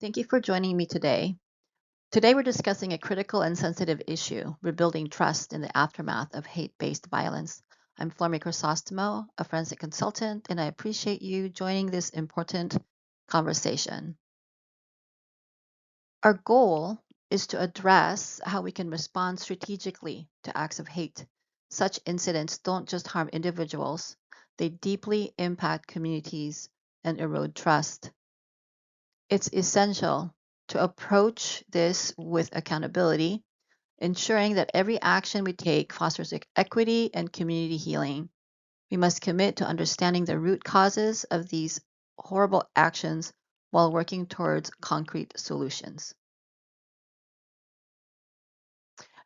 Thank you for joining me today. Today, we're discussing a critical and sensitive issue rebuilding trust in the aftermath of hate based violence. I'm Flormy Crisostomo, a forensic consultant, and I appreciate you joining this important conversation. Our goal is to address how we can respond strategically to acts of hate. Such incidents don't just harm individuals, they deeply impact communities and erode trust. It's essential to approach this with accountability, ensuring that every action we take fosters equity and community healing. We must commit to understanding the root causes of these horrible actions while working towards concrete solutions.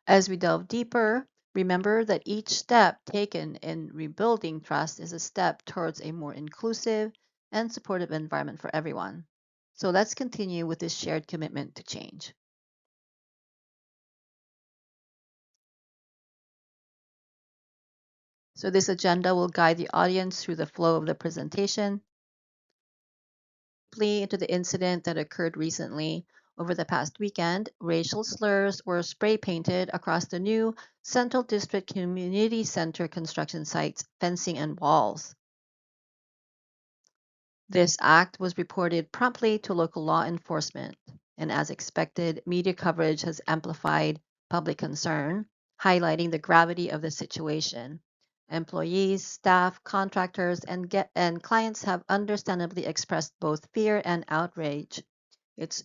As we delve deeper, remember that each step taken in rebuilding trust is a step towards a more inclusive and supportive environment for everyone. So let's continue with this shared commitment to change. So this agenda will guide the audience through the flow of the presentation, deeply into the incident that occurred recently. Over the past weekend, racial slurs were spray painted across the new Central District Community Center construction site's fencing and walls. This act was reported promptly to local law enforcement, and as expected, media coverage has amplified public concern, highlighting the gravity of the situation. Employees, staff, contractors, and clients have understandably expressed both fear and outrage. It's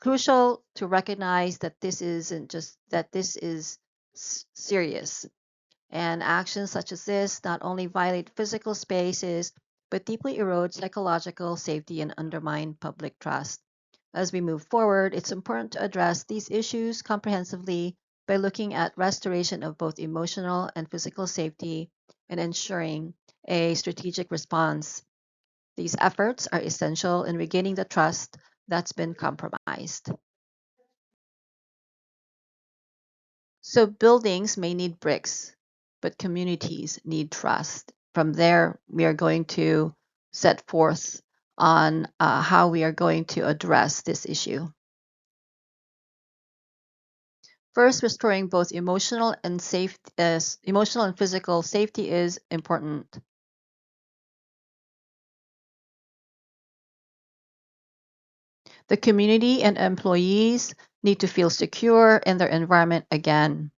crucial to recognize that this is serious, and actions such as this not only violate physical spaces, but deeply erode psychological safety and undermine public trust. As we move forward, it's important to address these issues comprehensively by looking at restoration of both emotional and physical safety and ensuring a strategic response. These efforts are essential in regaining the trust that's been compromised. So buildings may need bricks, but communities need trust. From there, we are going to set forth on how we are going to address this issue. First, restoring both emotional and physical safety is important. The community and employees need to feel secure in their environment again.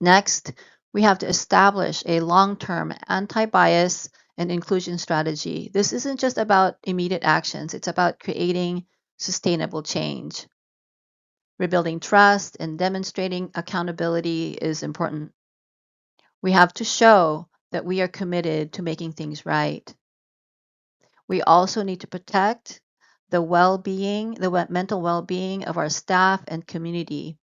Next, we have to establish a long term anti bias and inclusion strategy. This isn't just about immediate actions, it's about creating sustainable change. Rebuilding trust and demonstrating accountability is important. We have to show that we are committed to making things right. We also need to protect the mental well being of our staff and community.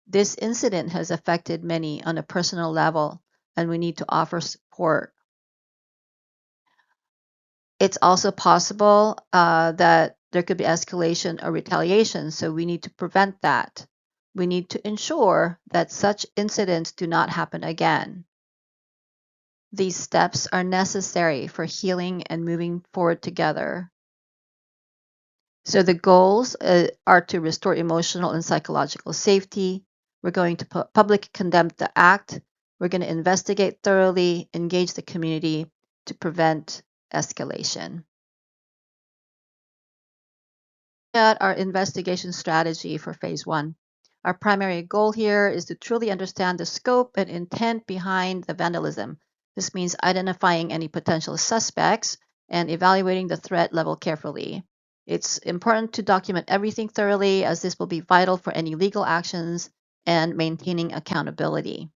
This incident has affected many on a personal level, and we need to offer support. It's also possible that there could be escalation or retaliation, so we need to prevent that. We need to ensure that such incidents do not happen again. These steps are necessary for healing and moving forward together. So the goals are to restore emotional and psychological safety. We're going to publicly condemn the act. We're going to investigate thoroughly, engage the community to prevent escalation. At our investigation strategy for phase one. Our primary goal here is to truly understand the scope and intent behind the vandalism. This means identifying any potential suspects and evaluating the threat level carefully. It's important to document everything thoroughly as this will be vital for any legal actions and maintaining accountability.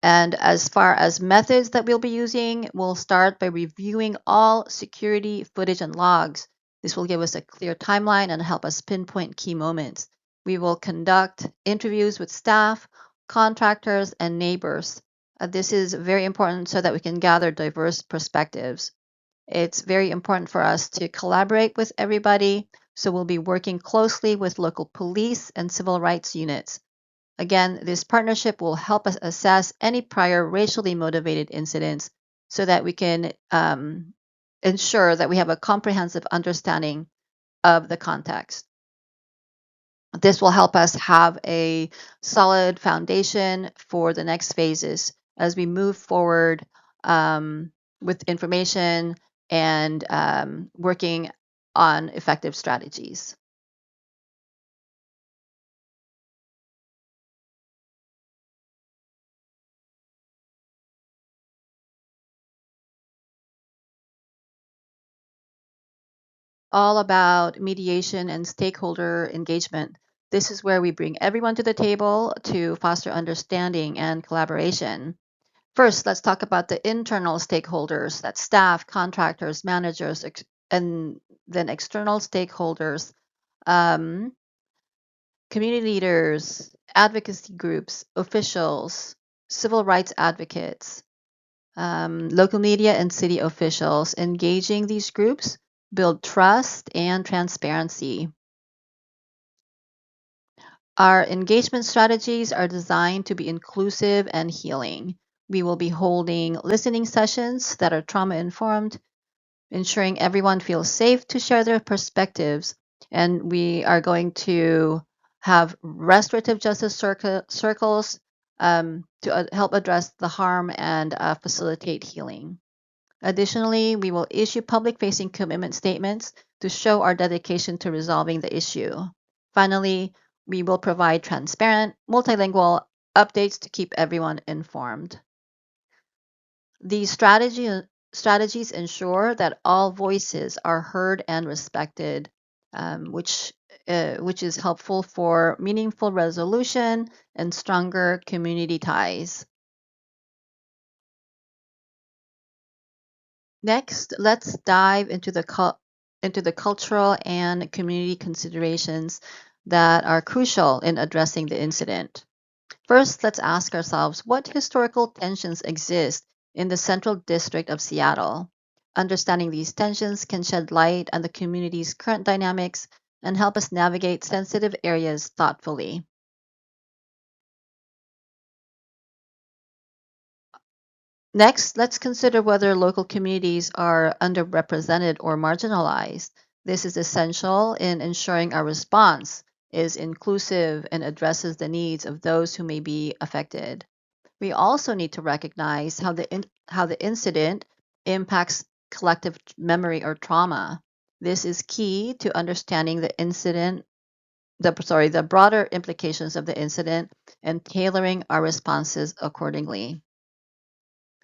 And as far as methods that we'll be using, we'll start by reviewing all security footage and logs. This will give us a clear timeline and help us pinpoint key moments. We will conduct interviews with staff, contractors, and neighbors. This is very important so that we can gather diverse perspectives. It's very important for us to collaborate with everybody, so we'll be working closely with local police and civil rights units. Again, this partnership will help us assess any prior racially motivated incidents so that we can ensure that we have a comprehensive understanding of the context. This will help us have a solid foundation for the next phases as we move forward with information and working on effective strategies. All about mediation and stakeholder engagement. This is where we bring everyone to the table to foster understanding and collaboration. First, let's talk about the internal stakeholders, that's staff, contractors, managers, and then external stakeholders, um, community leaders, advocacy groups, officials, civil rights advocates, local media, and city officials. Engaging these groups build trust and transparency. Our engagement strategies are designed to be inclusive and healing. We will be holding listening sessions that are trauma informed, ensuring everyone feels safe to share their perspectives. And we are going to have restorative justice circles to help address the harm and facilitate healing. Additionally, we will issue public facing commitment statements to show our dedication to resolving the issue. Finally, we will provide transparent, multilingual updates to keep everyone informed. These strategies ensure that all voices are heard and respected, which is helpful for meaningful resolution and stronger community ties. Next, let's dive into the cultural and community considerations that are crucial in addressing the incident. First, let's ask ourselves what historical tensions exist in the Central District of Seattle. Understanding these tensions can shed light on the community's current dynamics and help us navigate sensitive areas thoughtfully. Next, let's consider whether local communities are underrepresented or marginalized. This is essential in ensuring our response is inclusive and addresses the needs of those who may be affected. We also need to recognize how the incident impacts collective memory or trauma. This is key to understanding the broader implications of the incident and tailoring our responses accordingly.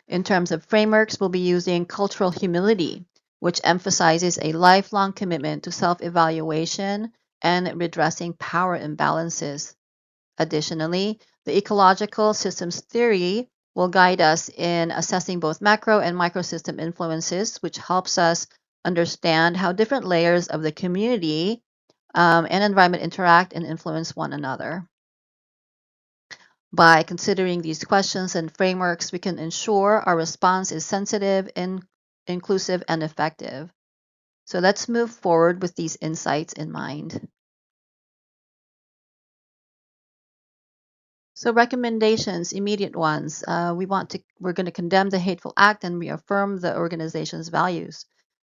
In terms of frameworks, we'll be using cultural humility, which emphasizes a lifelong commitment to self-evaluation and redressing power imbalances. Additionally, the ecological systems theory will guide us in assessing both macro and microsystem influences, which helps us understand how different layers of the community and environment interact and influence one another. By considering these questions and frameworks, we can ensure our response is sensitive, inclusive, and effective. So let's move forward with these insights in mind. So recommendations, immediate ones. We're going to condemn the hateful act and reaffirm the organization's values.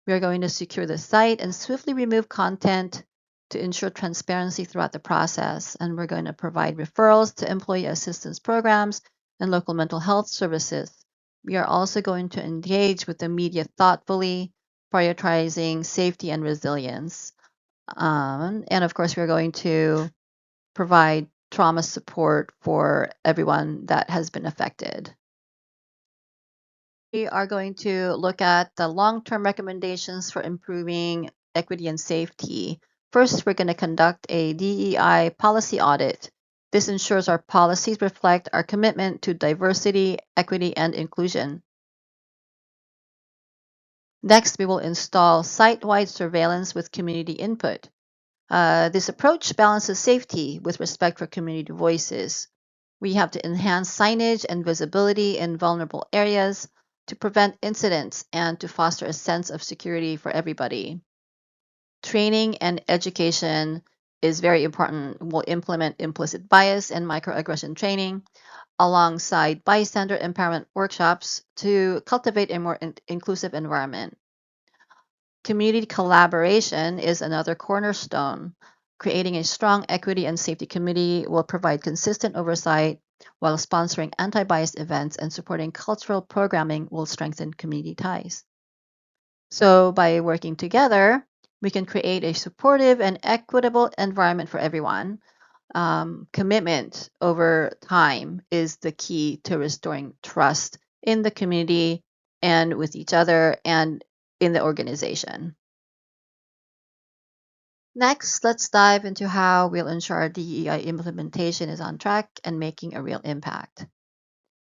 We are going to secure the site and swiftly remove content to ensure transparency throughout the process. And we're going to provide referrals to employee assistance programs and local mental health services. We are also going to engage with the media thoughtfully, prioritizing safety and resilience. And of course, we're going to provide trauma support for everyone that has been affected. We are going to look at the long term recommendations for improving equity and safety. First, we're going to conduct a DEI policy audit. This ensures our policies reflect our commitment to diversity, equity, and inclusion. Next, we will install site wide surveillance with community input. This approach balances safety with respect for community voices. We have to enhance signage and visibility in vulnerable areas to prevent incidents and to foster a sense of security for everybody. Training and education is very important. We'll implement implicit bias and microaggression training alongside bystander empowerment workshops to cultivate a more inclusive environment. Community collaboration is another cornerstone. Creating a strong equity and safety committee will provide consistent oversight, while sponsoring anti bias events and supporting cultural programming will strengthen community ties. So, by working together, we can create a supportive and equitable environment for everyone. Commitment over time is the key to restoring trust in the community and with each other and in the organization. Next, let's dive into how we'll ensure DEI implementation is on track and making a real impact.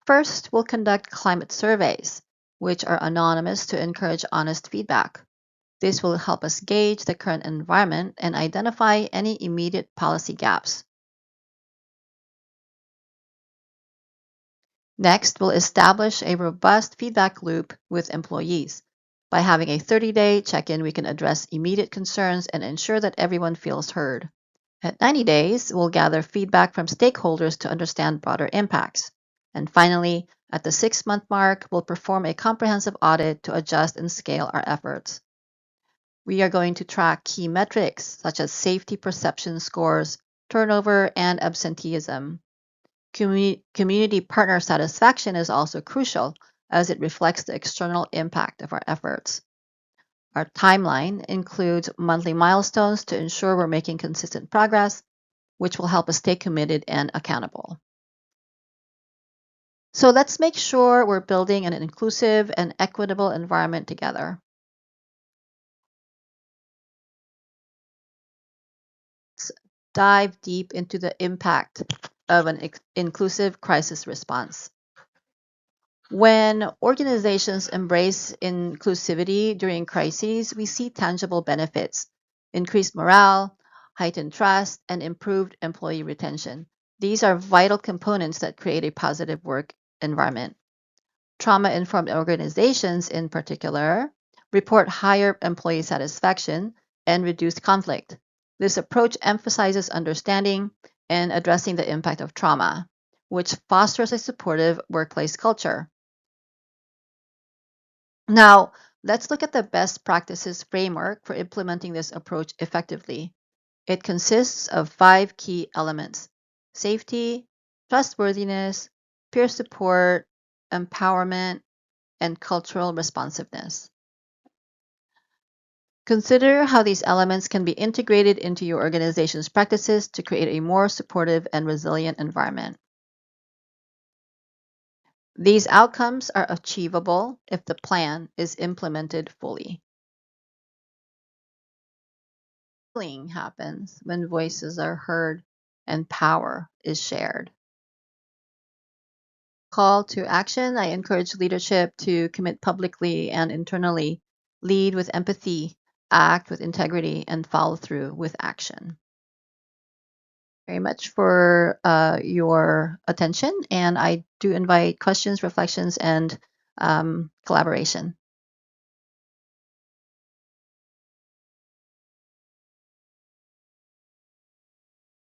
First, we'll conduct climate surveys, which are anonymous to encourage honest feedback. This will help us gauge the current environment and identify any immediate policy gaps. Next, we'll establish a robust feedback loop with employees. By having a 30-day check-in, we can address immediate concerns and ensure that everyone feels heard. At 90 days, we'll gather feedback from stakeholders to understand broader impacts. And finally, at the 6-month mark, we'll perform a comprehensive audit to adjust and scale our efforts. We are going to track key metrics such as safety perception scores, turnover, and absenteeism. Community partner satisfaction is also crucial as it reflects the external impact of our efforts. Our timeline includes monthly milestones to ensure we're making consistent progress, which will help us stay committed and accountable. So let's make sure we're building an inclusive and equitable environment together. Let's dive deep into the impact of an inclusive crisis response. When organizations embrace inclusivity during crises, we see tangible benefits: increased morale, heightened trust, and improved employee retention. These are vital components that create a positive work environment. Trauma informed organizations, in particular, report higher employee satisfaction and reduced conflict. This approach emphasizes understanding and addressing the impact of trauma, which fosters a supportive workplace culture. Now, let's look at the best practices framework for implementing this approach effectively. It consists of 5 key elements: safety, trustworthiness, peer support, empowerment, and cultural responsiveness. Consider how these elements can be integrated into your organization's practices to create a more supportive and resilient environment. These outcomes are achievable if the plan is implemented fully. Healing happens when voices are heard and power is shared. Call to action: I encourage leadership to commit publicly and internally, lead with empathy, act with integrity, and follow through with action. Very much for your attention, and I do invite questions, reflections, and collaboration.